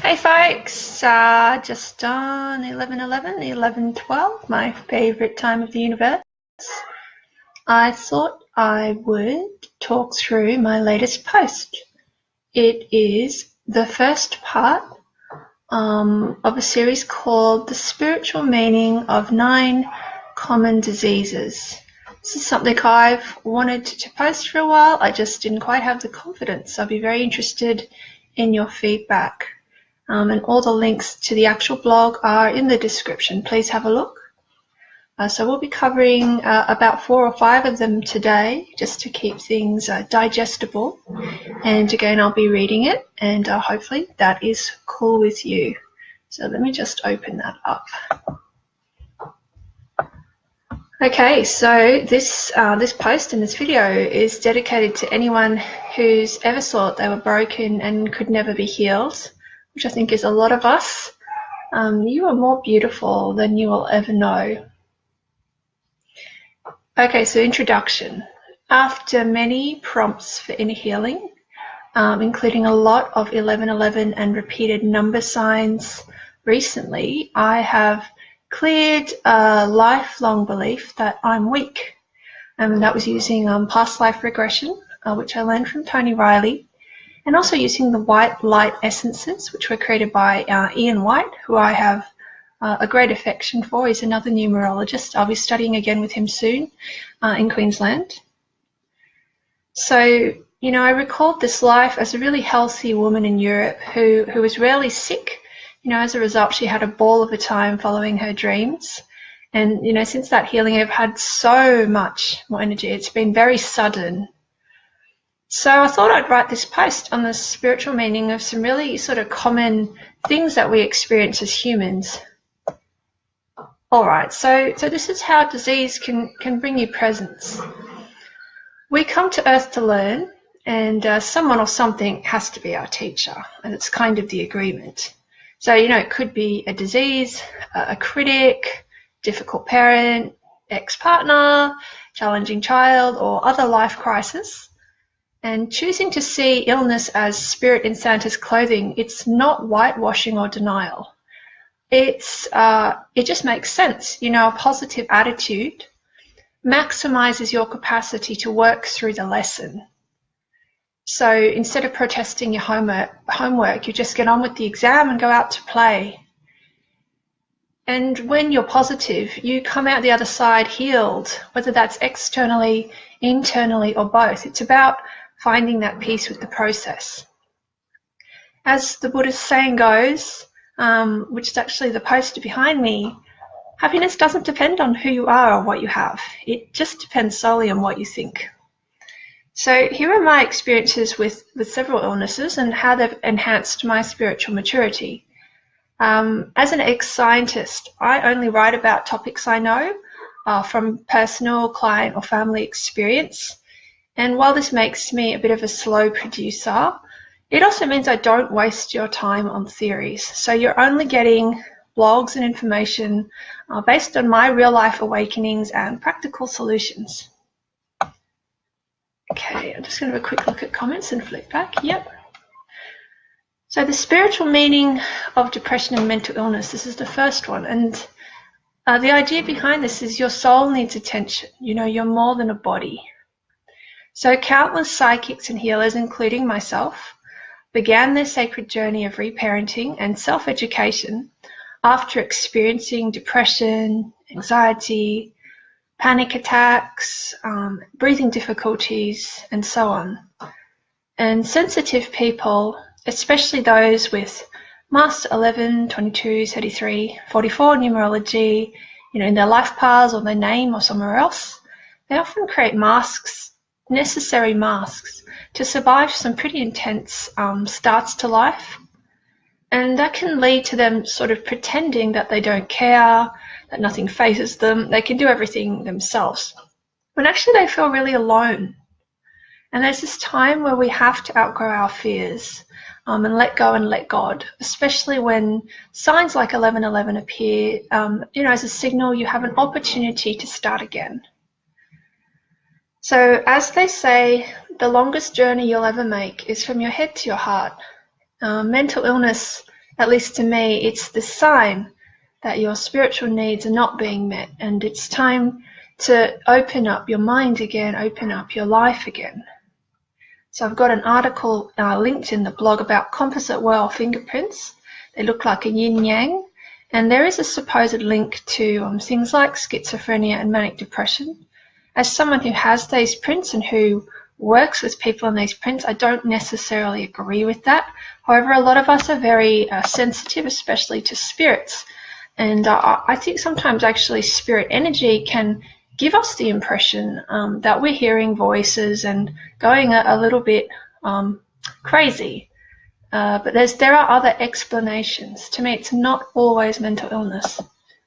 Hey folks, just on 11:11, 11:12, my favourite time of the universe. I thought I would talk through my latest post. It is the first part of a series called The Spiritual Meaning of 9 Common Diseases. This is something I've wanted to post for a while. I just didn't quite have the confidence. I'll be very interested in your feedback. And all the links to the actual blog are in the description. Please have a look. So we'll be covering about 4 or 5 of them today, just to keep things digestible. And again, I'll be reading it, and hopefully that is cool with you. So let me just open that up. Okay, so this post and this video is dedicated to anyone who's ever thought they were broken and could never be healed, which I think is a lot of us. You are more beautiful than you will ever know. Okay, so introduction. After many prompts for inner healing, including a lot of 11:11 and repeated number signs recently, I have cleared a lifelong belief that I'm weak. And that was using past life regression, which I learned from Tony Riley, and also using the white light essences, which were created by Ian White, who I have a great affection for. He's another numerologist. I'll be studying again with him soon in Queensland. So, you know, I recalled this life as a really healthy woman in Europe who was rarely sick. You know, as a result, she had a ball of a time following her dreams. And, you know, since that healing, I've had so much more energy. It's been very sudden. So I thought I'd write this post on the spiritual meaning of some really sort of common things that we experience as humans. All right, so this is how disease can bring you presence. We come to Earth to learn, and someone or something has to be our teacher, and it's kind of the agreement. So, you know, it could be a disease, a critic, difficult parent, ex-partner, challenging child, or other life crisis. And choosing to see illness as spirit in Santa's clothing, it's not whitewashing or denial. It just makes sense. You know, a positive attitude maximizes your capacity to work through the lesson. So instead of protesting your homework, you just get on with the exam and go out to play. And when you're positive, you come out the other side healed, whether that's externally, internally, or both. It's about finding that peace with the process. As the Buddhist saying goes, which is actually the poster behind me, happiness doesn't depend on who you are or what you have. It just depends solely on what you think. So here are my experiences with several illnesses and how they've enhanced my spiritual maturity. As an ex-scientist, I only write about topics I know from personal, client, or family experience. And while this makes me a bit of a slow producer, it also means I don't waste your time on theories. So you're only getting blogs and information based on my real-life awakenings and practical solutions. Okay, I'm just going to have a quick look at comments and flip back. Yep. So the spiritual meaning of depression and mental illness, this is the first one. And the idea behind this is your soul needs attention. You know, you're more than a body. So countless psychics and healers, including myself, began their sacred journey of reparenting and self-education after experiencing depression, anxiety, panic attacks, breathing difficulties, and so on. And sensitive people, especially those with Master 11, 22, 33, 44 numerology, you know, in their life paths or their name or somewhere else, they often create masks, necessary masks, to survive some pretty intense starts to life. And that can lead to them sort of pretending that they don't care, that nothing phases them, they can do everything themselves, when actually they feel really alone. And there's this time where we have to outgrow our fears and let go and let God, especially when signs like 11:11 appear, you know, as a signal you have an opportunity to start again. So as they say, the longest journey you'll ever make is from your head to your heart. Mental illness At least to me, it's the sign that your spiritual needs are not being met, and it's time to open up your mind again, open up your life again. So I've got an article linked in the blog about composite whorl fingerprints. They look like a yin-yang, and there is a supposed link to things like schizophrenia and manic depression. As someone who has these prints and who works with people on these prints, I don't necessarily agree with that. However, a lot of us are very sensitive, especially to spirits. And I think sometimes actually spirit energy can give us the impression that we're hearing voices and going a little bit crazy. But there are other explanations. To me, it's not always mental illness.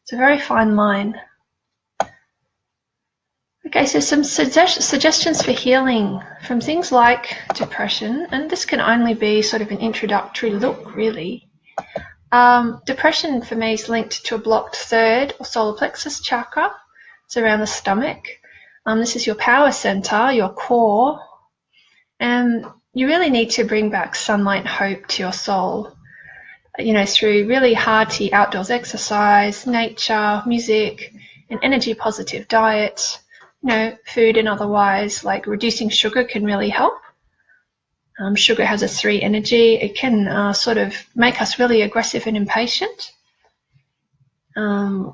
It's a very fine line. Okay, so some suggestions for healing from things like depression, and this can only be sort of an introductory look, really. Depression for me is linked to a blocked third or solar plexus chakra. It's around the stomach. This is your power center, your core, and you really need to bring back sunlight and hope to your soul, through really hearty outdoors exercise, nature, music, an energy positive diet, food and otherwise, like reducing sugar can really help. Sugar has a 3 energy. It can sort of make us really aggressive and impatient,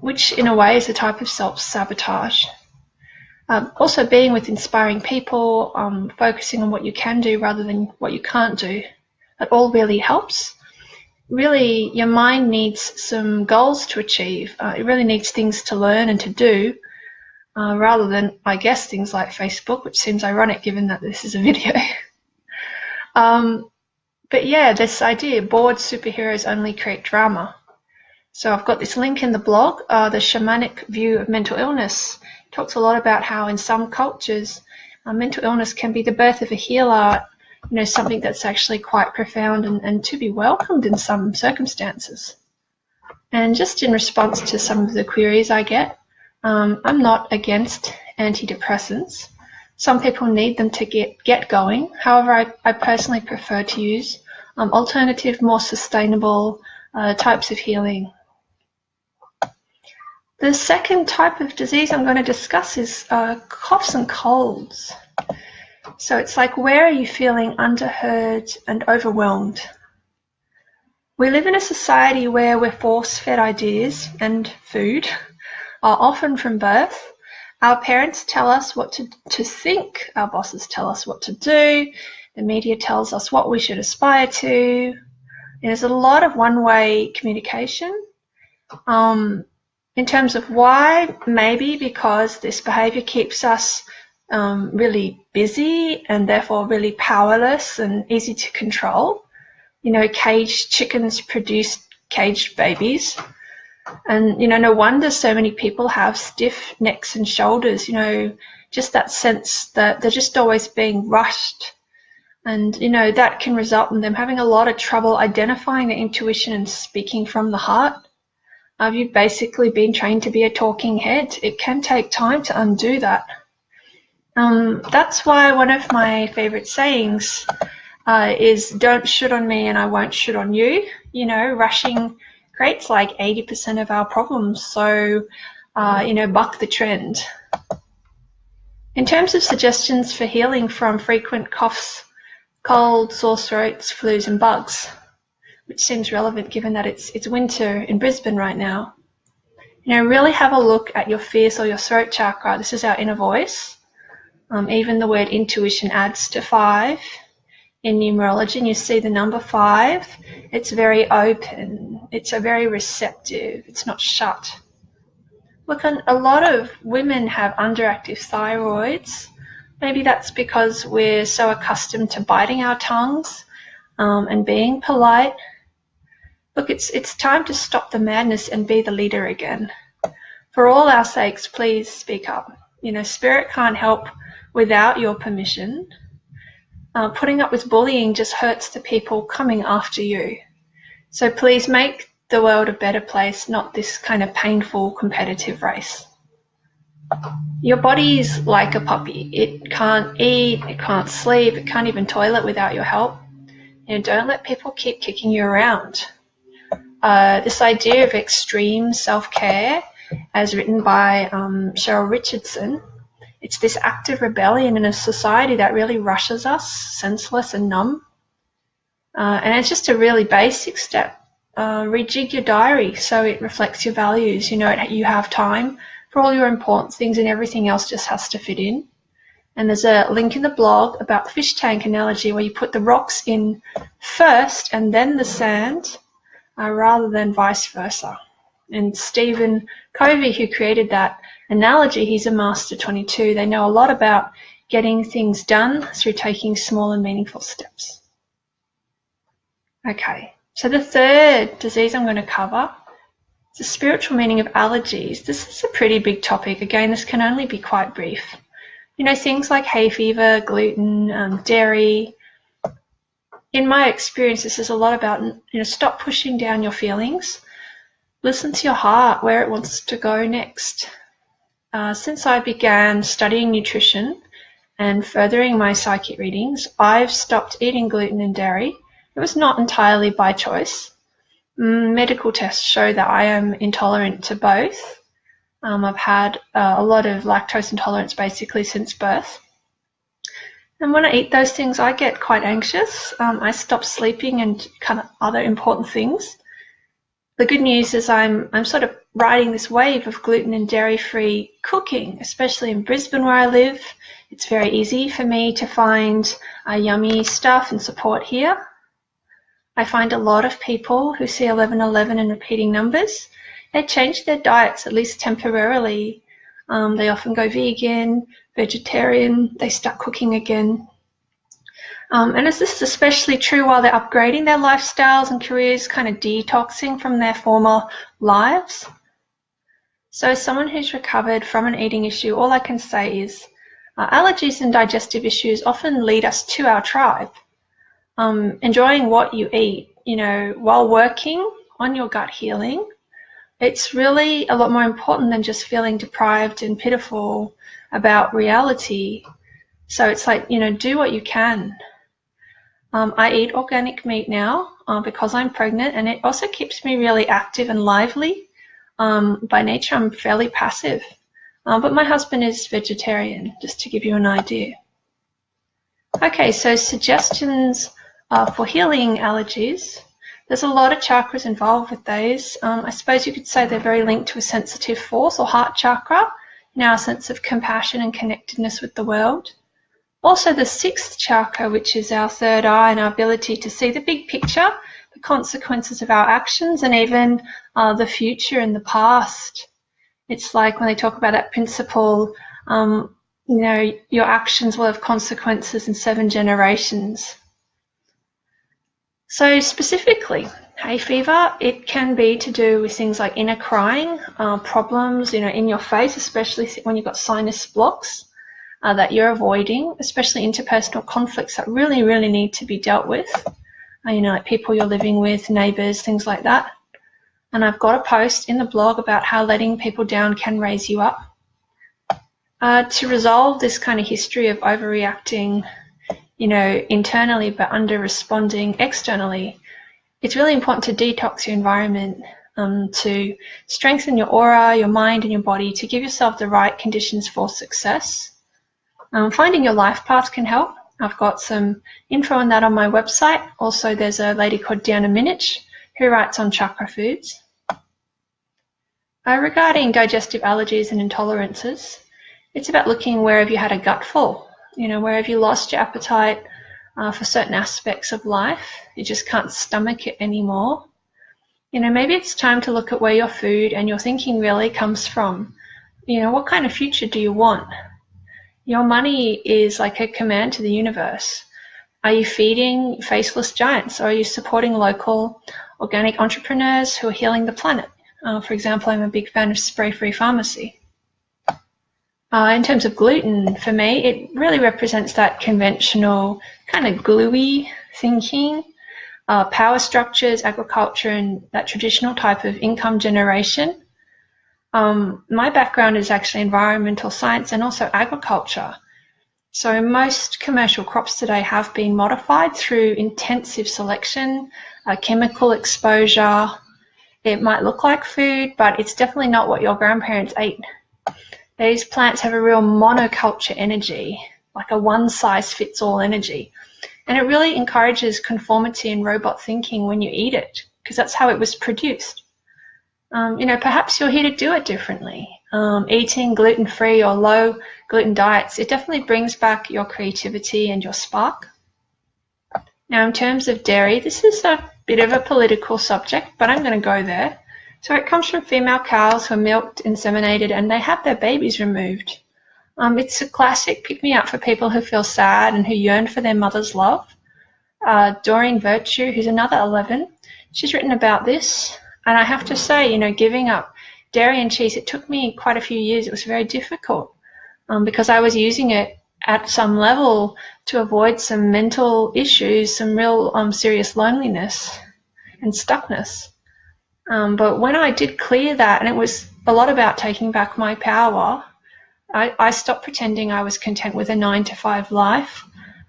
which in a way is a type of self-sabotage. Also being with inspiring people, focusing on what you can do rather than what you can't do, that all really helps. Really, your mind needs some goals to achieve. It really needs things to learn and to do, rather than, I guess, things like Facebook, which seems ironic given that this is a video. But yeah, this idea, bored superheroes only create drama. So I've got this link in the blog, the shamanic view of mental illness. It talks a lot about how in some cultures, mental illness can be the birth of a healer, something that's actually quite profound and to be welcomed in some circumstances. And just in response to some of the queries I get, I'm not against antidepressants. Some people need them to get going. However, I personally prefer to use alternative, more sustainable types of healing. The second type of disease I'm going to discuss is coughs and colds. So it's like, where are you feeling underheard and overwhelmed? We live in a society where we're force-fed ideas and food, often from birth. Our parents tell us what to think, our bosses tell us what to do, the media tells us what we should aspire to. There's a lot of one-way communication. In terms of why, maybe because this behavior keeps us really busy and therefore really powerless and easy to control. Caged chickens produce caged babies. And, no wonder so many people have stiff necks and shoulders, just that sense that they're just always being rushed. And, that can result in them having a lot of trouble identifying their intuition and speaking from the heart. You've basically been trained to be a talking head. It can take time to undo that. That's why one of my favorite sayings is, don't shit on me and I won't shit on you. Rushing creates like 80% of our problems. So, buck the trend. In terms of suggestions for healing from frequent coughs, colds, sore throats, flus and bugs, which seems relevant given that it's winter in Brisbane right now. Really have a look at your fierce or your throat chakra. This is our inner voice. Even the word intuition adds to 5 in numerology, and you see the number 5. It's very open. It's a very receptive. It's not shut. Look, a lot of women have underactive thyroids. Maybe that's because we're so accustomed to biting our tongues and being polite. Look, it's time to stop the madness and be the leader again. For all our sakes, please speak up. Spirit can't help without your permission. Putting up with bullying just hurts the people coming after you. So please make the world a better place, not this kind of painful competitive race. Your body is like a puppy. It can't eat, it can't sleep, it can't even toilet without your help. Don't let people keep kicking you around. this idea of extreme self-care, as written by Cheryl Richardson. It's this act of rebellion in a society that really rushes us, senseless and numb. And it's just a really basic step. Rejig your diary so it reflects your values. You know, you have time for all your important things and everything else just has to fit in. And there's a link in the blog about the fish tank analogy where you put the rocks in first and then the sand, rather than vice versa. And Stephen Covey, who created that analogy, he's a Master 22. They know a lot about getting things done through taking small and meaningful steps. Okay, so the third disease I'm going to cover is the spiritual meaning of allergies. This is a pretty big topic. Again, this can only be quite brief. You know, things like hay fever, gluten, dairy. In my experience, this is a lot about, stop pushing down your feelings. Listen to your heart, where it wants to go next. Since I began studying nutrition and furthering my psychic readings, I've stopped eating gluten and dairy. It was not entirely by choice. Medical tests show that I am intolerant to both. I've had a lot of lactose intolerance basically since birth. And when I eat those things, I get quite anxious. I stop sleeping and kind of other important things. The good news is I'm sort of riding this wave of gluten and dairy-free cooking, especially in Brisbane where I live. It's very easy for me to find yummy stuff and support here. I find a lot of people who see 1111 and repeating numbers, they change their diets, at least temporarily. They often go vegan, vegetarian, they start cooking again. And this is especially true while they're upgrading their lifestyles and careers, kind of detoxing from their former lives. So as someone who's recovered from an eating issue, all I can say is allergies and digestive issues often lead us to our tribe. Enjoying what you eat, while working on your gut healing, it's really a lot more important than just feeling deprived and pitiful about reality. So it's like, do what you can. I eat organic meat now because I'm pregnant, and it also keeps me really active and lively. By nature, I'm fairly passive, but my husband is vegetarian, just to give you an idea. Okay, so suggestions for healing allergies. There's a lot of chakras involved with those. I suppose you could say they're very linked to a sensitive force or heart chakra, our sense of compassion and connectedness with the world. Also the sixth chakra, which is our third eye and our ability to see the big picture, the consequences of our actions, and even the future and the past. It's like when they talk about that principle, your actions will have consequences in 7 generations. So specifically, hay fever, it can be to do with things like inner crying, problems, in your face, especially when you've got sinus blocks that you're avoiding, especially interpersonal conflicts that really, really need to be dealt with, like people you're living with, neighbours, things like that. And I've got a post in the blog about how letting people down can raise you up. To resolve this kind of history of overreacting, internally but under-responding externally, it's really important to detox your environment, to strengthen your aura, your mind and your body, to give yourself the right conditions for success. Finding your life path can help. I've got some info on that on my website. Also, there's a lady called Deanna Minich who writes on chakra foods. Regarding digestive allergies and intolerances, it's about looking where have you had a gutful, where have you lost your appetite for certain aspects of life. You just can't stomach it anymore. Maybe it's time to look at where your food and your thinking really comes from. What kind of future do you want? Your money is like a command to the universe. Are you feeding faceless giants, or are you supporting local organic entrepreneurs who are healing the planet? For example, I'm a big fan of spray-free pharmacy. In terms of gluten, for me, it really represents that conventional kind of gluey thinking, power structures, agriculture, and that traditional type of income generation. My background is actually environmental science and also agriculture. So most commercial crops today have been modified through intensive selection, chemical exposure, It might look like food, but it's definitely not what your grandparents ate. These plants have a real monoculture energy, like a one-size-fits-all energy. And it really encourages conformity and robot thinking when you eat it, because that's how it was produced. Perhaps you're here to do it differently. Eating gluten-free or low gluten diets, it definitely brings back your creativity and your spark. Now, in terms of dairy, this is a bit of a political subject, but I'm going to go there. So it comes from female cows who are milked, inseminated, and they have their babies removed. It's a classic pick-me-up for people who feel sad and who yearn for their mother's love. Doreen Virtue, who's another 11, she's written about this. And I have to say, giving up dairy and cheese, it took me quite a few years. It was very difficult because I was using it at some level to avoid some mental issues, some real serious loneliness and stuckness. But when I did clear that, and it was a lot about taking back my power, I stopped pretending I was content with a 9-to-5 life.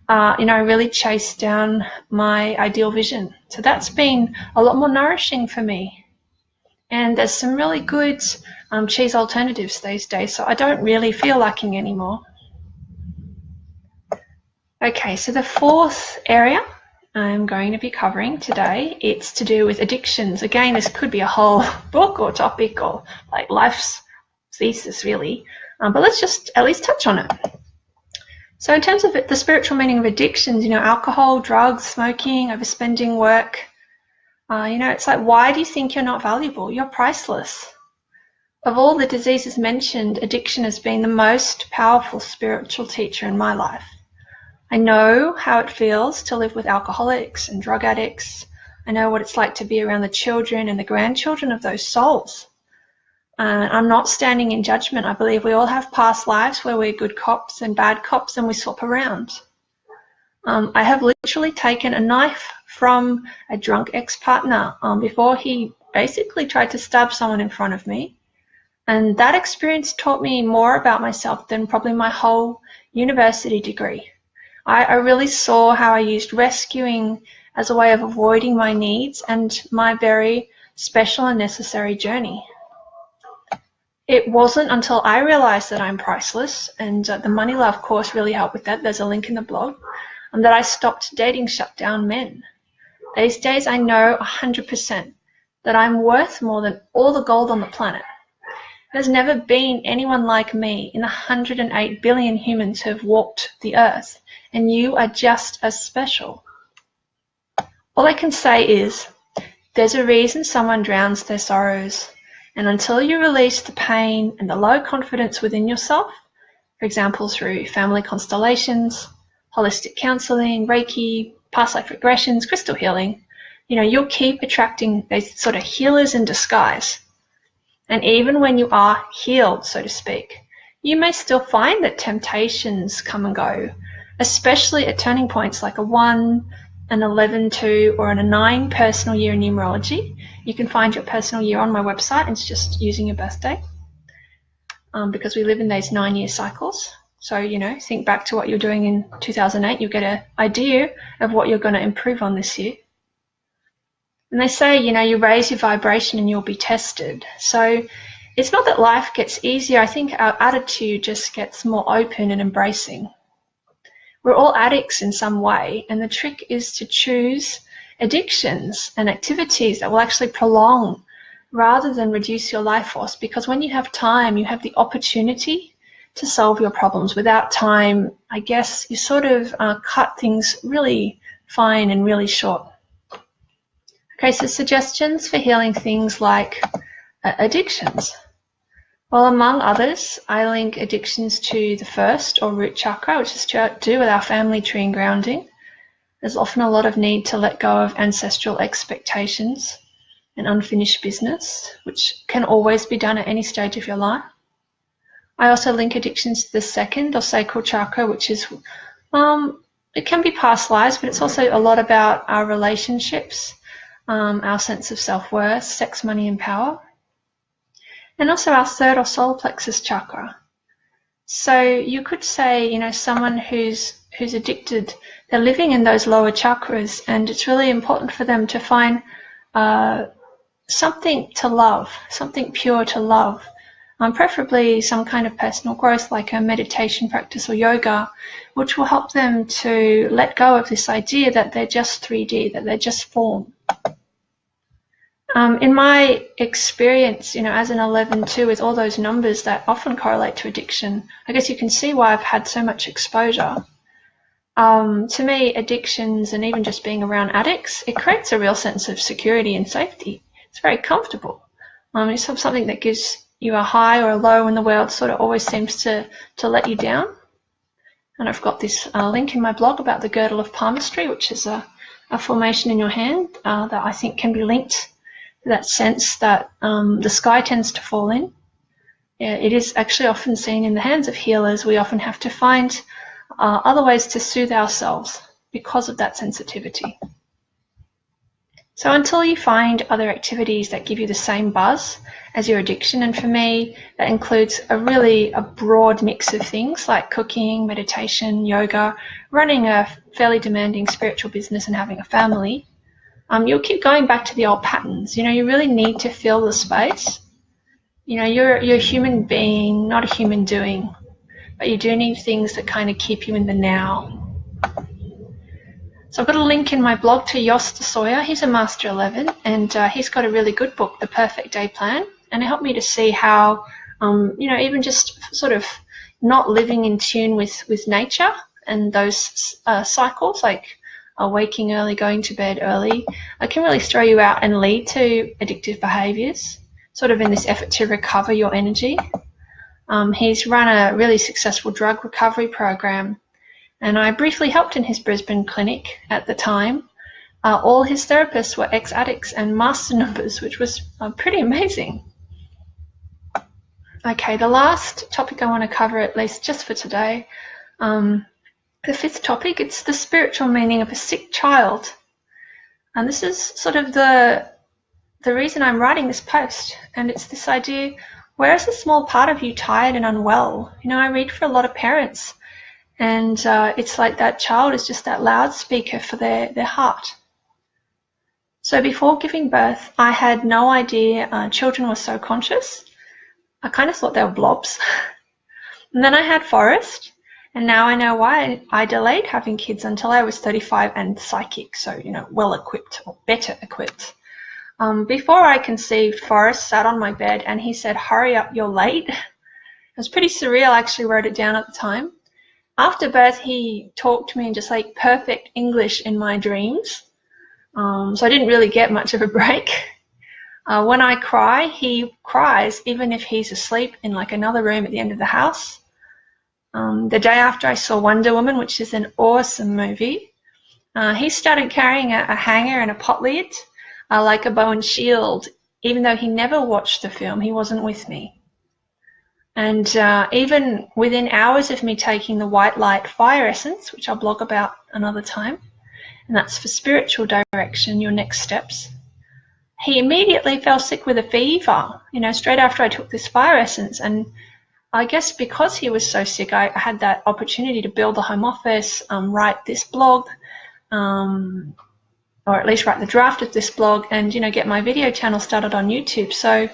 I really chased down my ideal vision. So that's been a lot more nourishing for me. And there's some really good cheese alternatives these days, so I don't really feel lacking anymore. Okay, so the fourth area I'm going to be covering today, it's to do with addictions. Again, this could be a whole book or topic or like life's thesis, really. But let's just at least touch on it. So in terms of the spiritual meaning of addictions, alcohol, drugs, smoking, overspending, work, it's like, why do you think you're not valuable? You're priceless. Of all the diseases mentioned, addiction has been the most powerful spiritual teacher in my life. I know how it feels to live with alcoholics and drug addicts. I know what it's like to be around the children and the grandchildren of those souls. I'm not standing in judgment. I believe we all have past lives where we're good cops and bad cops and we swap around. I have literally taken a knife from a drunk ex-partner before he basically tried to stab someone in front of me. And that experience taught me more about myself than probably my whole university degree. I really saw how I used rescuing as a way of avoiding my needs and my very special and necessary journey. It wasn't until I realized that I'm priceless, and the Money Love course really helped with that. There's a link in the blog. That I stopped dating shutdown men. These days I know 100% that I'm worth more than all the gold on the planet. There's never been anyone like me in the 108 billion humans who have walked the earth, and you are just as special. All I can say is, there's a reason someone drowns their sorrows, and until you release the pain and the low confidence within yourself, for example through family constellations, holistic counseling, Reiki, past life regressions, crystal healing, you'll keep attracting these sort of healers in disguise. And even when you are healed, so to speak, you may still find that temptations come and go, especially at turning points like a 1, an 11-2, or a 9 personal year in numerology. You can find your personal year on my website. It's just using your birthday because we live in these 9-year cycles. So, think back to what you're doing in 2008. You'll get an idea of what you're going to improve on this year. And they say, you raise your vibration and you'll be tested. So it's not that life gets easier. I think our attitude just gets more open and embracing. We're all addicts in some way. And the trick is to choose addictions and activities that will actually prolong rather than reduce your life force. Because when you have time, you have the opportunity to solve your problems. Without time, I guess you sort of cut things really fine and really short. Okay, so suggestions for healing things like addictions. Well, among others, I link addictions to the first or root chakra, which is to do with our family tree and grounding. There's often a lot of need to let go of ancestral expectations and unfinished business, which can always be done at any stage of your life. I also link addictions to the second or sacral chakra, which is, it can be past lives, but it's also a lot about our relationships, our sense of self-worth, sex, money, and power, and also our third or solar plexus chakra. So you could say, someone who's addicted, they're living in those lower chakras, and it's really important for them to find something to love, something pure to love. Preferably some kind of personal growth like a meditation practice or yoga, which will help them to let go of this idea that they're just 3D, that they're just form. In my experience, as an 11-2 with all those numbers that often correlate to addiction, I guess you can see why I've had so much exposure. To me, addictions and even just being around addicts, it creates a real sense of security and safety. It's very comfortable. It's something that gives you a high or a low when the world sort of always seems to let you down. And I've got this link in my blog about the girdle of palmistry, which is a formation in your hand that I think can be linked to that sense that the sky tends to fall in. Yeah, it is actually often seen in the hands of healers. We often have to find other ways to soothe ourselves because of that sensitivity. So until you find other activities that give you the same buzz as your addiction, and for me, that includes a broad mix of things like cooking, meditation, yoga, running a fairly demanding spiritual business and having a family, you'll keep going back to the old patterns. You really need to fill the space. You're a human being, not a human doing, but you do need things that kind of keep you in the now. So I've got a link in my blog to Yost Sawyer. He's a Master 11, and he's got a really good book, The Perfect Day Plan, and it helped me to see how, even just sort of not living in tune with nature and those cycles, like waking early, going to bed early, can really throw you out and lead to addictive behaviours, sort of in this effort to recover your energy. He's run a really successful drug recovery program, and I briefly helped in his Brisbane clinic at the time. All his therapists were ex-addicts and master numbers, which was pretty amazing. Okay, the last topic I want to cover, at least just for today, the fifth topic, it's the spiritual meaning of a sick child. And this is sort of the reason I'm writing this post, and it's this idea, where is a small part of you tired and unwell? I read for a lot of parents, and it's like that child is just that loudspeaker for their heart. So before giving birth, I had no idea children were so conscious. I kind of thought they were blobs. And then I had Forrest, and now I know why I delayed having kids until I was 35 and psychic, so, well equipped or better equipped. Before I conceived, Forrest sat on my bed and he said, "Hurry up, you're late." It was pretty surreal. I actually wrote it down at the time. After birth, he talked to me in just like perfect English in my dreams. So I didn't really get much of a break. When I cry, he cries even if he's asleep in like another room at the end of the house. The day after I saw Wonder Woman, which is an awesome movie, he started carrying a hanger and a pot lid like a bow and shield. Even though he never watched the film, he wasn't with me. And even within hours of me taking the white light fire essence, which I'll blog about another time, and that's for spiritual direction, your next steps, he immediately fell sick with a fever, straight after I took this fire essence. And I guess because he was so sick, I had that opportunity to build a home office, write this blog, or at least write the draft of this blog, and, get my video channel started on YouTube. So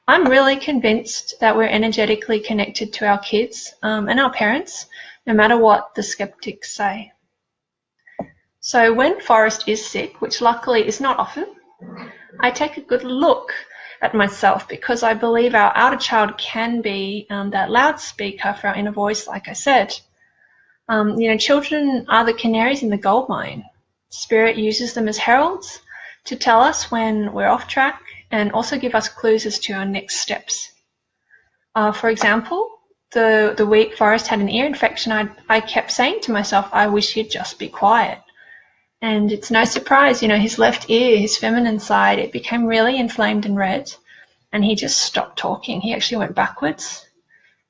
I'm really convinced that we're energetically connected to our kids and our parents, no matter what the skeptics say. So when Forrest is sick, which luckily is not often, I take a good look at myself, because I believe our outer child can be that loudspeaker for our inner voice, like I said. Children are the canaries in the gold mine. Spirit uses them as heralds to tell us when we're off track, and also give us clues as to our next steps. For example, the week Forrest had an ear infection, I kept saying to myself, I wish he'd just be quiet. And it's no surprise, his left ear, his feminine side, it became really inflamed and red, and he just stopped talking. He actually went backwards.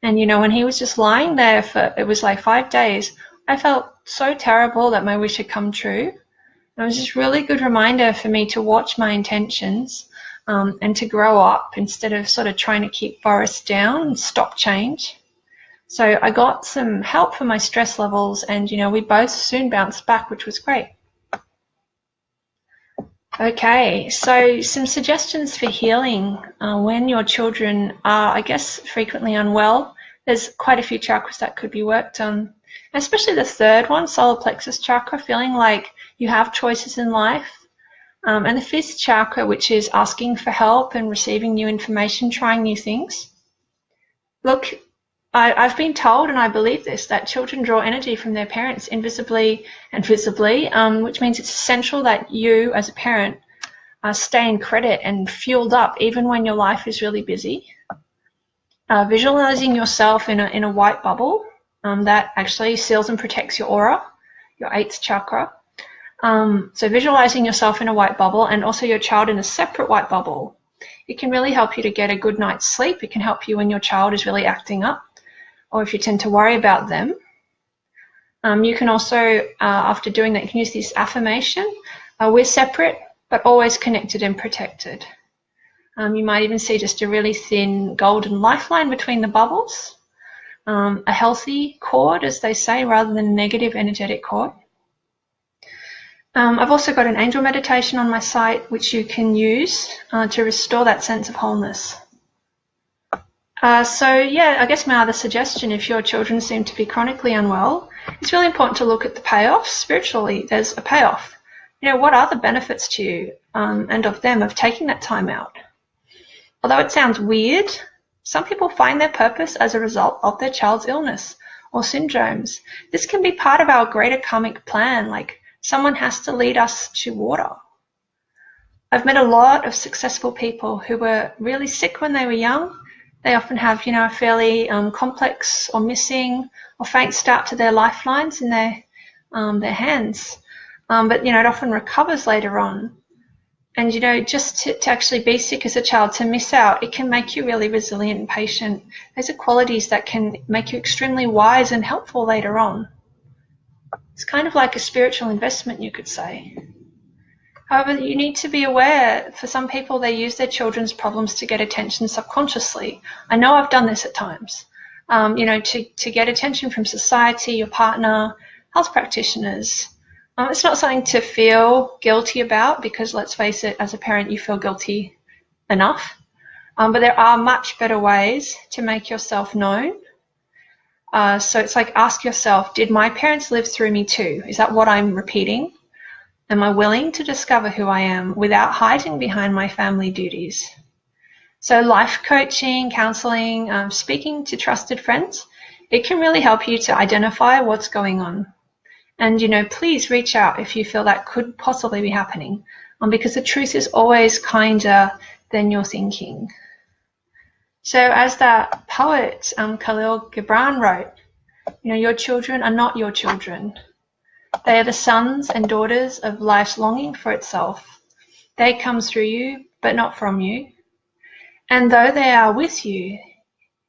And, when he was just lying there for, it was like 5 days, I felt so terrible that my wish had come true. It was just really good reminder for me to watch my intentions, and to grow up instead of sort of trying to keep Forrest down and stop change. So I got some help for my stress levels, and we both soon bounced back, which was great. Okay, so some suggestions for healing when your children are, I guess, frequently unwell. There's quite a few chakras that could be worked on, especially the third one, solar plexus chakra, feeling like you have choices in life. And the fifth chakra, which is asking for help and receiving new information, trying new things. Look, I've been told, and I believe this, that children draw energy from their parents invisibly and visibly, which means it's essential that you, as a parent, stay in credit and fueled up even when your life is really busy. Visualizing yourself in a white bubble that actually seals and protects your aura, your eighth chakra. So visualizing yourself in a white bubble and also your child in a separate white bubble. It can really help you to get a good night's sleep. It can help you when your child is really acting up or if you tend to worry about them. You can also, after doing that, you can use this affirmation. We're separate, but always connected and protected. You might even see just a really thin golden lifeline between the bubbles. A healthy cord, as they say, rather than a negative energetic cord. I've also got an angel meditation on my site, which you can use to restore that sense of wholeness. So yeah, I guess my other suggestion, if your children seem to be chronically unwell, it's really important to look at the payoffs. Spiritually, there's a payoff. You know, what are the benefits to you and of them of taking that time out? Although it sounds weird, some people find their purpose as a result of their child's illness or syndromes. This can be part of our greater karmic plan, like someone has to lead us to water. I've met a lot of successful people who were really sick when they were young. They often have, you know, a fairly complex or missing or faint start to their lifelines in their hands. But, you know, it often recovers later on. And, you know, just to actually be sick as a child, to miss out, it can make you really resilient and patient. Those are qualities that can make you extremely wise and helpful later on. It's kind of like a spiritual investment, you could say. However, you need to be aware, for some people, they use their children's problems to get attention subconsciously. I know I've done this at times, you know, to get attention from society, your partner, health practitioners. It's not something to feel guilty about because, let's face it, as a parent, you feel guilty enough. But there are much better ways to make yourself known. So it's like, ask yourself, did my parents live through me too? Is that what I'm repeating? Am I willing to discover who I am without hiding behind my family duties? So life coaching, counseling, speaking to trusted friends, it can really help you to identify what's going on. And, you know, please reach out if you feel that could possibly be happening, because the truth is always kinder than you're thinking. So as that poet Khalil Gibran wrote, you know, your children are not your children. They are the sons and daughters of life's longing for itself. They come through you, but not from you. And though they are with you,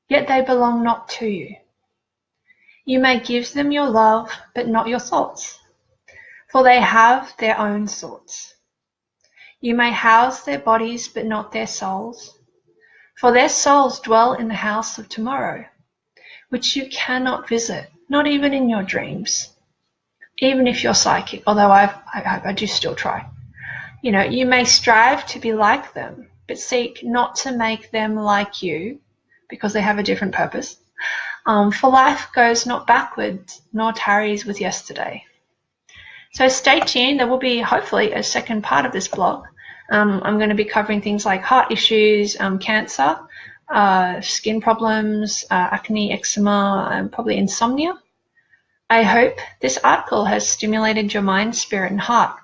yet they belong not to you. You may give them your love, but not your thoughts, for they have their own thoughts. You may house their bodies, but not their souls, for their souls dwell in the house of tomorrow, which you cannot visit, not even in your dreams. Even if you're psychic, although I do still try. You know, you may strive to be like them, but seek not to make them like you, because they have a different purpose. For life goes not backwards, nor tarries with yesterday. So stay tuned. There will be hopefully a second part of this blog. I'm going to be covering things like heart issues, cancer, skin problems, acne, eczema, and probably insomnia. I hope this article has stimulated your mind, spirit, and heart.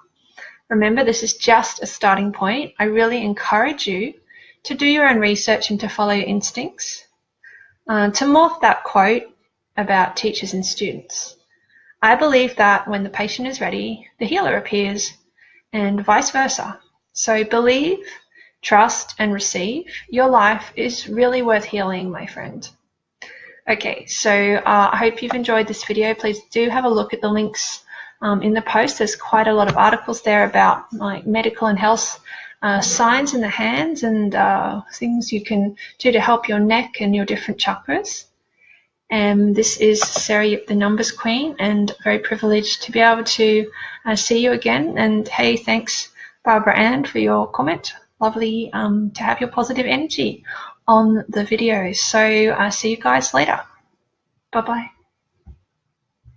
Remember, this is just a starting point. I really encourage you to do your own research and to follow your instincts. To morph that quote about teachers and students. I believe that when the patient is ready, the healer appears, and vice versa. So believe, trust, and receive. Your life is really worth healing, my friend. Okay, so I hope you've enjoyed this video. Please do have a look at the links in the post. There's quite a lot of articles there about like medical and health signs in the hands and things you can do to help your neck and your different chakras. And this is Sarah Yip, the Numbers Queen, and very privileged to be able to see you again. And hey, thanks Barbara Ann, for your comment. Lovely to have your positive energy on the video. So see you guys later. Bye-bye.